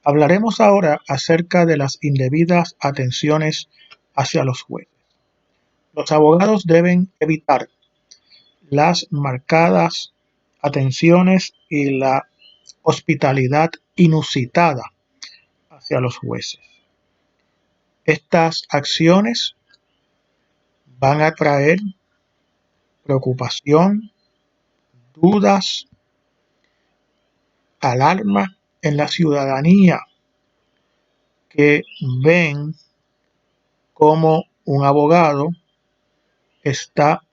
Hablaremos ahora acerca de las indebidas atenciones hacia los jueces. Los abogados deben evitar las marcadas atenciones y la hospitalidad inusitada hacia los jueces. Estas acciones van a traer preocupación, dudas, alarma en la ciudadanía que ven cómo un abogado está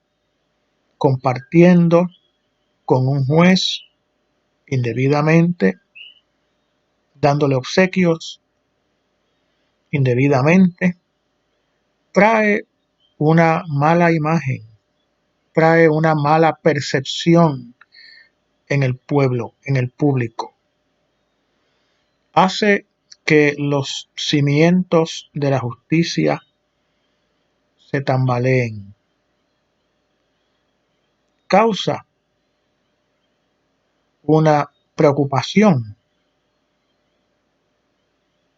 compartiendo con un juez indebidamente, dándole obsequios indebidamente, trae una mala imagen, trae una mala percepción en el pueblo, en el público. Hace que los cimientos de la justicia se tambaleen. Causa una preocupación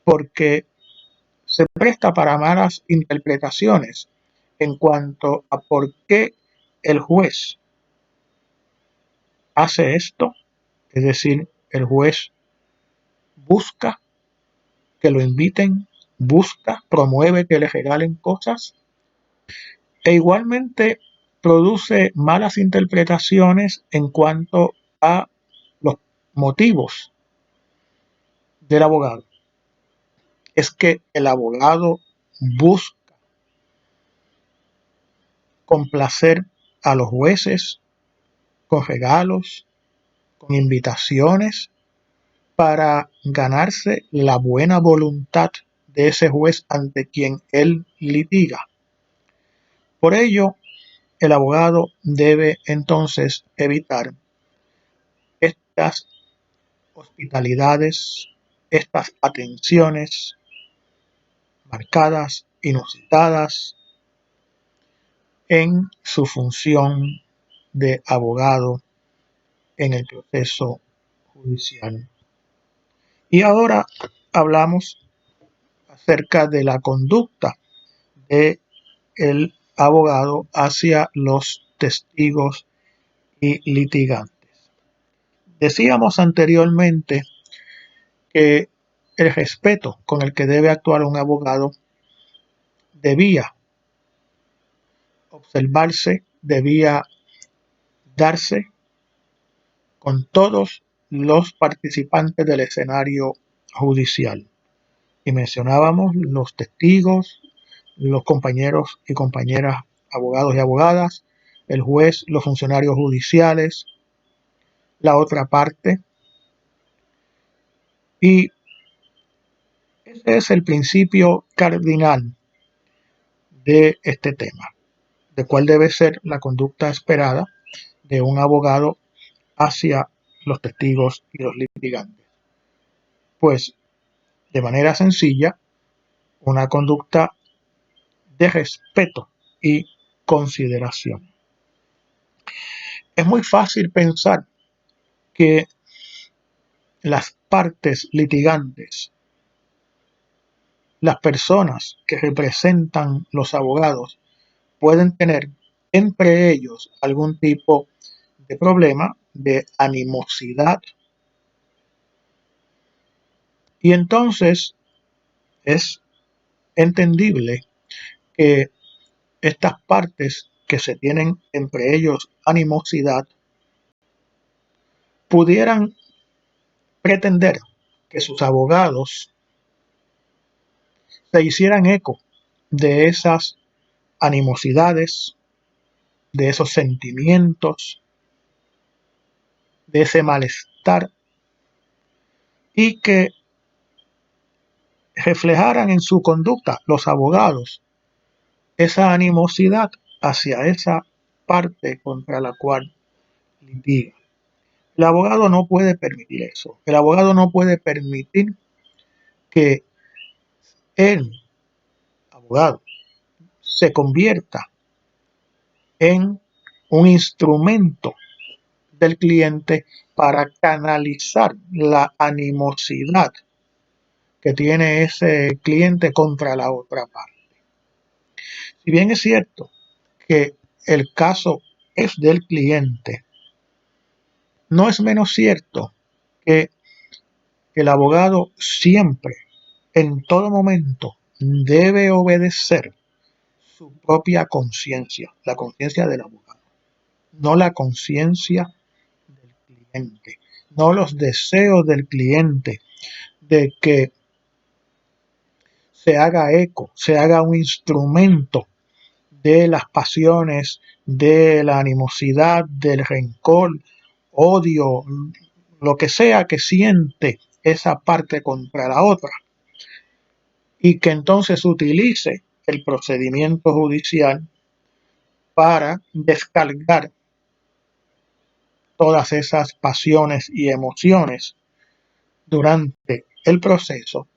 porque se presta para malas interpretaciones en cuanto a por qué el juez hace esto, es decir, el juez busca que lo inviten, busca, promueve que le regalen cosas e igualmente produce malas interpretaciones en cuanto a los motivos del abogado. Es que el abogado busca complacer a los jueces con regalos, con invitaciones, para ganarse la buena voluntad de ese juez ante quien él litiga. Por ello, el abogado debe entonces evitar estas hospitalidades, estas atenciones marcadas, inusitadas en su función de abogado en el proceso judicial. Y ahora hablamos acerca de la conducta del abogado hacia los testigos y litigantes. Decíamos anteriormente que el respeto con el que debe actuar un abogado debía observarse, debía darse con todos los participantes del escenario judicial. Y mencionábamos los testigos, los compañeros y compañeras, abogados y abogadas, el juez, los funcionarios judiciales, la otra parte. Y ese es el principio cardinal de este tema, de cuál debe ser la conducta esperada de un abogado hacia los testigos y los litigantes. Pues, de manera sencilla, una conducta de respeto y consideración. Es muy fácil pensar que las partes litigantes, las personas que representan los abogados, pueden tener entre ellos algún tipo de problema, de animosidad. Y entonces es entendible que estas partes que se tienen entre ellos animosidad pudieran pretender que sus abogados se hicieran eco de esas animosidades, de esos sentimientos, de ese malestar, y que reflejaran en su conducta los abogados esa animosidad hacia esa parte contra la cual litiga. El abogado no puede permitir eso. El abogado no puede permitir que el abogado se convierta en un instrumento del cliente para canalizar la animosidad que tiene ese cliente contra la otra parte. Si bien es cierto que el caso es del cliente, no es menos cierto que el abogado siempre, en todo momento, debe obedecer su propia conciencia, la conciencia del abogado, no la conciencia del cliente, no los deseos del cliente de que se haga eco, se haga un instrumento de las pasiones, de la animosidad, del rencor, odio, lo que sea que siente esa parte contra la otra, y que entonces utilice el procedimiento judicial para descargar todas esas pasiones y emociones durante el proceso,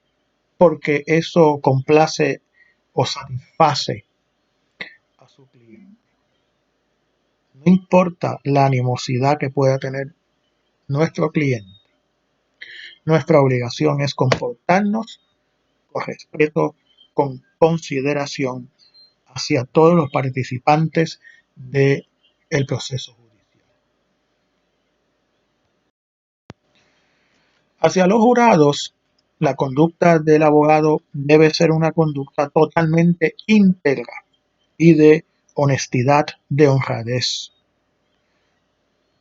porque eso complace o satisface a su cliente. No importa la animosidad que pueda tener nuestro cliente, nuestra obligación es comportarnos con respeto, con consideración hacia todos los participantes del proceso judicial. Hacia los jurados, la conducta del abogado debe ser una conducta totalmente íntegra y de honestidad, de honradez.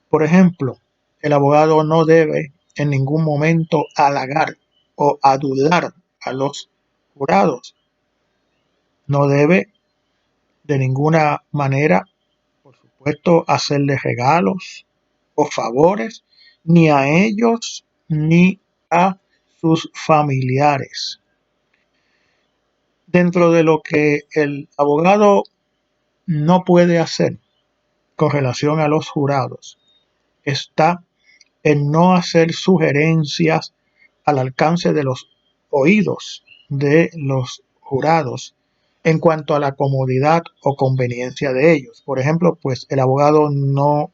Por ejemplo, el abogado no debe en ningún momento halagar o adular a los jurados. No debe de ninguna manera, por supuesto, hacerles regalos o favores, ni a ellos ni a sus familiares. Dentro de lo que el abogado no puede hacer con relación a los jurados está en no hacer sugerencias al alcance de los oídos de los jurados en cuanto a la comodidad o conveniencia de ellos. Por ejemplo, pues el abogado no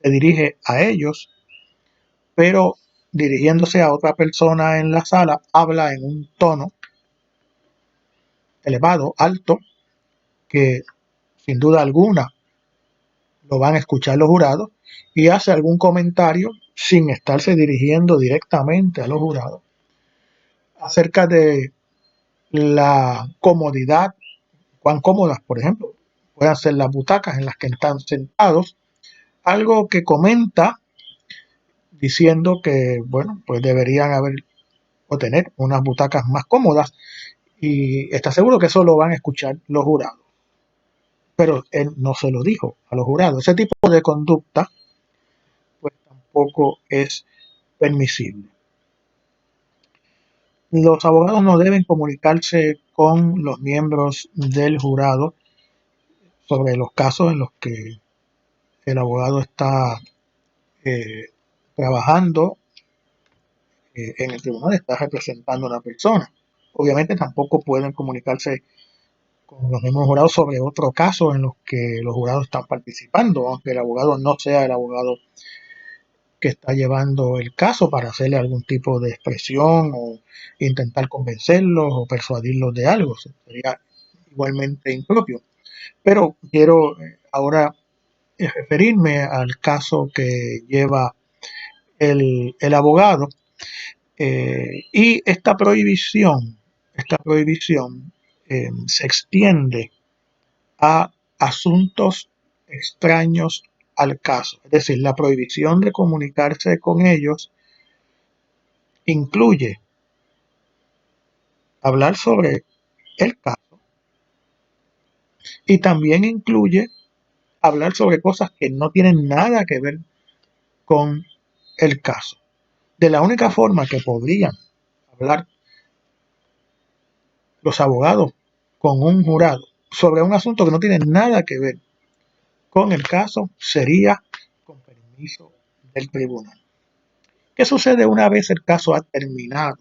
se dirige a ellos, pero dirigiéndose a otra persona en la sala, habla en un tono elevado, alto, que sin duda alguna lo van a escuchar los jurados, y hace algún comentario sin estarse dirigiendo directamente a los jurados acerca de la comodidad, cuán cómodas, por ejemplo, pueden ser las butacas en las que están sentados, algo que comenta diciendo que, bueno, pues deberían haber o tener unas butacas más cómodas, y está seguro que eso lo van a escuchar los jurados. Pero él no se lo dijo a los jurados. Ese tipo de conducta pues tampoco es permisible. Los abogados no deben comunicarse con los miembros del jurado sobre los casos en los que el abogado está eh, trabajando en el tribunal, está representando a una persona. Obviamente tampoco pueden comunicarse con los mismos jurados sobre otro caso en los que los jurados están participando, aunque el abogado no sea el abogado que está llevando el caso, para hacerle algún tipo de expresión o intentar convencerlos o persuadirlos de algo. Sería igualmente impropio. Pero quiero ahora referirme al caso que lleva el abogado, y esta prohibición se extiende a asuntos extraños al caso. Es decir, la prohibición de comunicarse con ellos incluye hablar sobre el caso, y también incluye hablar sobre cosas que no tienen nada que ver con el caso. De la única forma que podrían hablar los abogados con un jurado sobre un asunto que no tiene nada que ver con el caso sería con permiso del tribunal. ¿Qué sucede una vez el caso ha terminado?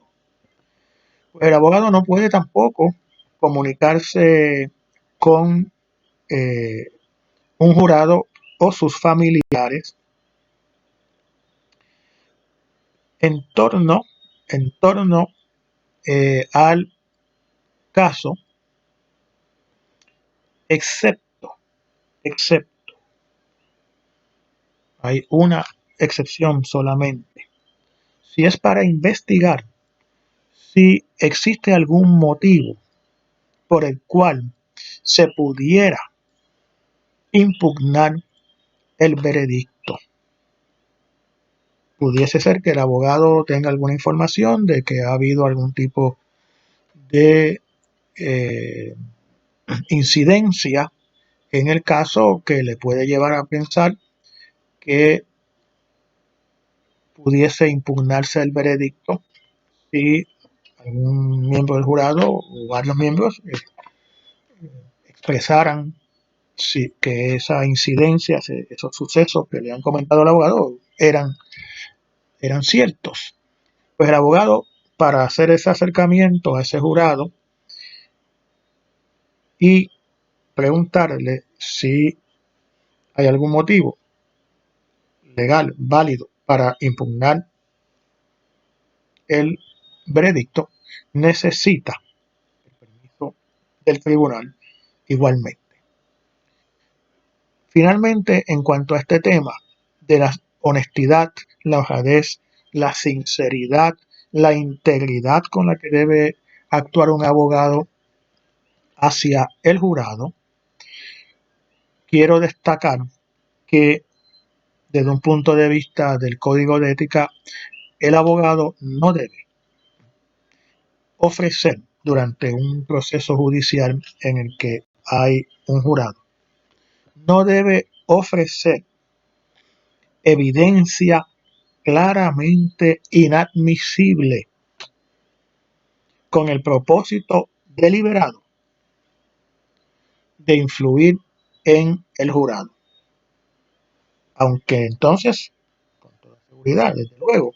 Pues el abogado no puede tampoco comunicarse con eh, un jurado o sus familiares en torno al caso, excepto, hay una excepción solamente, si es para investigar si existe algún motivo por el cual se pudiera impugnar el veredicto. Pudiese ser que el abogado tenga alguna información de que ha habido algún tipo de incidencia en el caso que le puede llevar a pensar que pudiese impugnarse el veredicto si algún miembro del jurado o varios miembros expresaran que esa incidencia, esos sucesos que le han comentado al abogado eran ciertos. Pues el abogado, para hacer ese acercamiento a ese jurado y preguntarle si hay algún motivo legal válido para impugnar el veredicto, necesita el permiso del tribunal igualmente. Finalmente, en cuanto a este tema de la honestidad, la honradez, la sinceridad, la integridad con la que debe actuar un abogado hacia el jurado, quiero destacar que desde un punto de vista del código de ética, el abogado no debe ofrecer durante un proceso judicial en el que hay un jurado, no debe ofrecer evidencia claramente inadmisible con el propósito deliberado de influir en el jurado. Aunque entonces, con toda seguridad, desde luego,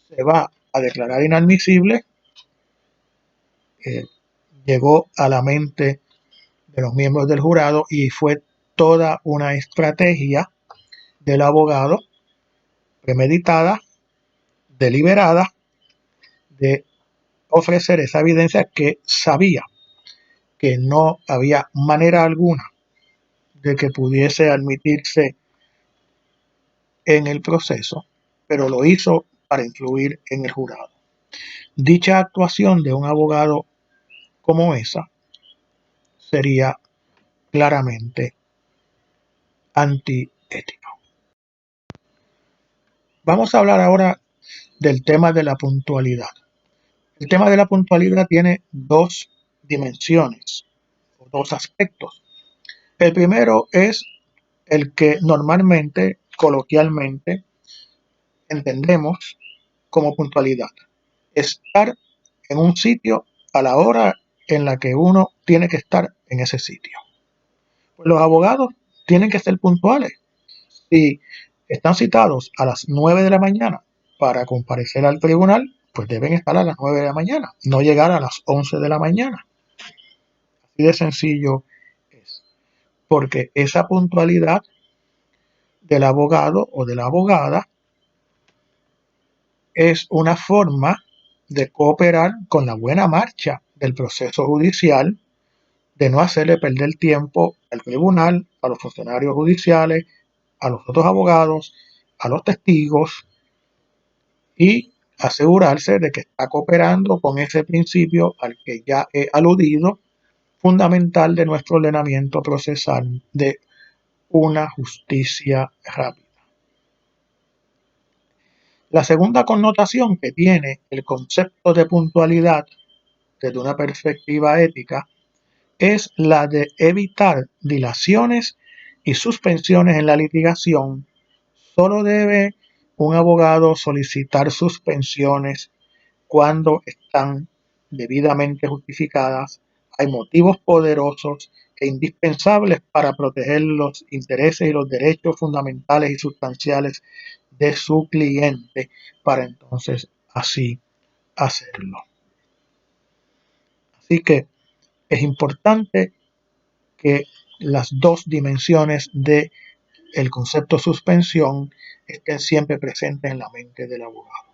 se va a declarar inadmisible, llegó a la mente de los miembros del jurado y fue toda una estrategia del abogado premeditada, deliberada, de ofrecer esa evidencia que sabía que no había manera alguna de que pudiese admitirse en el proceso, pero lo hizo para influir en el jurado. Dicha actuación de un abogado como esa sería claramente antiética. Vamos a hablar ahora del tema de la puntualidad. El tema de la puntualidad tiene dos dimensiones, o dos aspectos. El primero es el que normalmente, coloquialmente, entendemos como puntualidad. Estar en un sitio a la hora en la que uno tiene que estar en ese sitio. Pues los abogados tienen que ser puntuales. Si están citados a las 9 de la mañana para comparecer al tribunal, pues deben estar a las 9 de la mañana, no llegar a las 11 de la mañana. Así de sencillo es. Porque esa puntualidad del abogado o de la abogada es una forma de cooperar con la buena marcha del proceso judicial, de no hacerle perder tiempo al tribunal, a los funcionarios judiciales, a los otros abogados, a los testigos, y asegurarse de que está cooperando con ese principio al que ya he aludido, fundamental de nuestro ordenamiento procesal, de una justicia rápida. La segunda connotación que tiene el concepto de puntualidad desde una perspectiva ética es la de evitar dilaciones y suspensiones en la litigación. Solo debe un abogado solicitar suspensiones cuando están debidamente justificadas, hay motivos poderosos e indispensables para proteger los intereses y los derechos fundamentales y sustanciales de su cliente, para entonces así hacerlo. Así que es importante que las dos dimensiones del concepto suspensión estén siempre presentes en la mente del abogado.